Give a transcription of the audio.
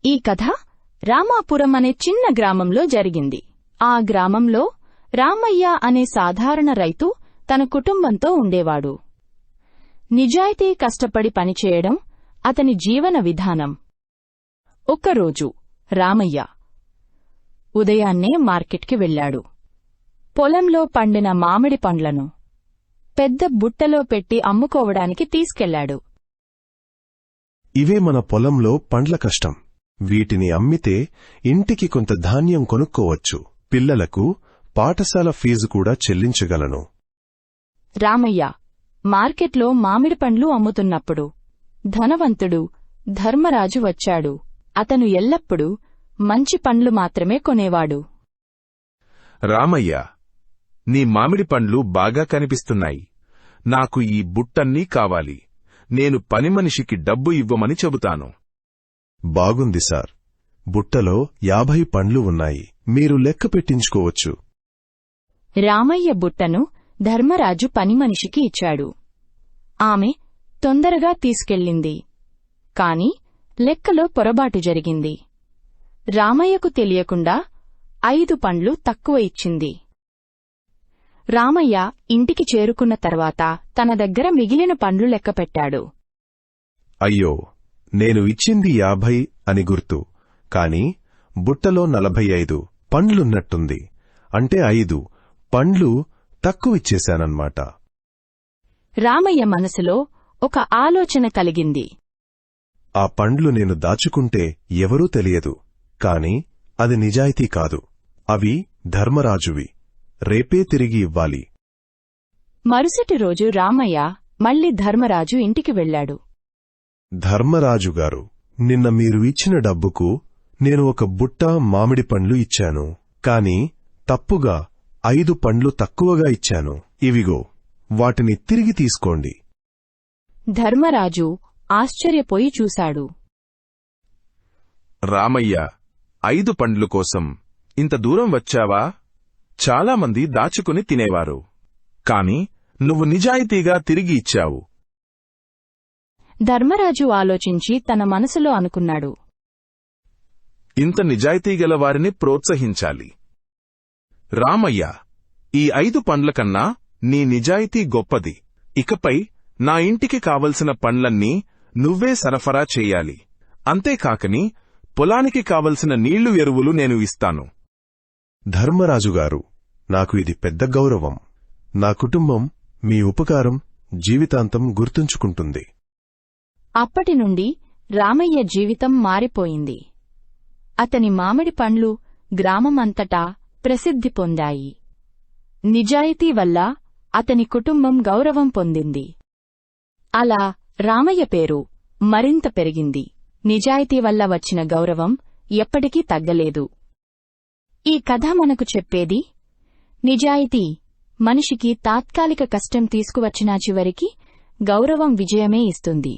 ఈ కథ రామాపురం అనే చిన్న గ్రామంలో జరిగింది. ఆ గ్రామంలో రామయ్య అనే సాధారణ రైతు తన కుటుంబంతో ఉండేవాడు. నిజాయితీ, కష్టపడి పనిచేయడం అతని జీవన విధానం. ఒక్కరోజు రామయ్య ఉదయాన్నే మార్కెట్కి వెళ్లాడు. పొలంలో పండిన మామిడి పండ్లను పెద్ద బుట్టలో పెట్టి అమ్ముకోవడానికి తీసుకెళ్లాడు. ఇవే మన పొలంలో పండ్ల కష్టం. వీటిని అమ్మితే ఇంటికి కొంత ధాన్యం కొనుక్కోవచ్చు. పిల్లలకు పాఠశాల ఫీజు కూడా చెల్లించగలను. రామయ్య మార్కెట్లో మామిడి పండ్లు అమ్ముతున్నప్పుడు ధనవంతుడు ధర్మరాజు వచ్చాడు. అతను ఎల్లప్పుడూ మంచి పండ్లు మాత్రమే కొనేవాడు. రామయ్య, నీ మామిడి పండ్లు బాగా కనిపిస్తున్నాయి. నాకు ఈ బుట్టన్నీ కావాలి. నేను పనిమనిషికి డబ్బు ఇవ్వమని చెబుతాను. బాగుంది సార్. బుట్టలో 50 పండ్లు ఉన్నాయి. మీరు లెక్క పెట్టించుకోవచ్చు. రామయ్య బుట్టను ధర్మరాజు పనిమనిషికి ఇచ్చాడు. ఆమె తొందరగా తీసుకెళ్ళింది. కాని లెక్కలో పొరబాటు జరిగింది. రామయ్యకు తెలియకుండా 5 పండ్లు తక్కువ ఇచ్చింది. రామయ్య ఇంటికి చేరుకున్న తర్వాత తన దగ్గర మిగిలిన పండ్లు లెక్కపెట్టాడు. అయ్యో, నేను ఇచ్చింది 50 అని గుర్తు. కాని బుట్టలో 45 పండ్లున్నట్టుంది. అంటే 5 పండ్లు తక్కువిచ్చేశానన్నమాట. రామయ్య మనసులో ఒక ఆలోచన కలిగింది. ఆ పండ్లు నేను దాచుకుంటే ఎవరూ తెలియదు. కాని అది నిజాయితీ కాదు. అవి ధర్మరాజువి. రేపే తిరిగి ఇవ్వాలి. మరుసటి రోజు రామయ్య మళ్లీ ధర్మరాజు ఇంటికి వెళ్లాడు. ధర్మరాజుగారు, నిన్న మీరు ఇచ్చిన డబ్బుకు నేను ఒక బుట్ట మామిడి పండ్లు ఇచ్చాను. కాని తప్పుగా 5 పండ్లు తక్కువగా ఇచ్చాను. ఇవిగో, వాటిని తిరిగి తీసుకోండి. ధర్మరాజు ఆశ్చర్యపోయి చూశాడు. రామయ్య, 5 పండ్లు కోసం ఇంత దూరం వచ్చావా? చాలామంది దాచుకుని తినేవారు. కాని నువ్వు నిజాయితీగా తిరిగి ఇచ్చావు. ధర్మరాజు ఆలోచించి తన మనసులో అనుకున్నాడు. ఇంత నిజాయితీగల వారిని ప్రోత్సహించాలి. రామయ్య, ఈ 5 పండ్ల కన్నా నీ నిజాయితీ గొప్పది. ఇకపై నా ఇంటికి కావలసిన పండ్లన్నీ నువ్వే సరఫరా చెయ్యాలి. అంతేకాకని పొలానికి కావలసిన నీళ్లు, ఎరువులు నేను ఇస్తాను. ధర్మరాజుగారు, నాకు ఇది పెద్ద గౌరవం. నా కుటుంబం మీ ఉపకారం జీవితాంతం గుర్తుంచుకుంటుంది. అప్పటినుండి రామయ్య జీవితం మారిపోయింది. అతని మామిడి పండ్లు గ్రామమంతటా ప్రసిద్ధి పొందాయి. నిజాయితీ వల్ల అతని కుటుంబం గౌరవం పొందింది. అలా రామయ్య పేరు మరింత పెరిగింది. నిజాయితీ వల్ల వచ్చిన గౌరవం ఎప్పటికీ తగ్గలేదు. ఈ కథ మనకు చెప్పేది, నిజాయితీ మనిషికి తాత్కాలిక కష్టం తీసుకువచ్చినా చివరికి గౌరవం విజయమే ఇస్తుంది.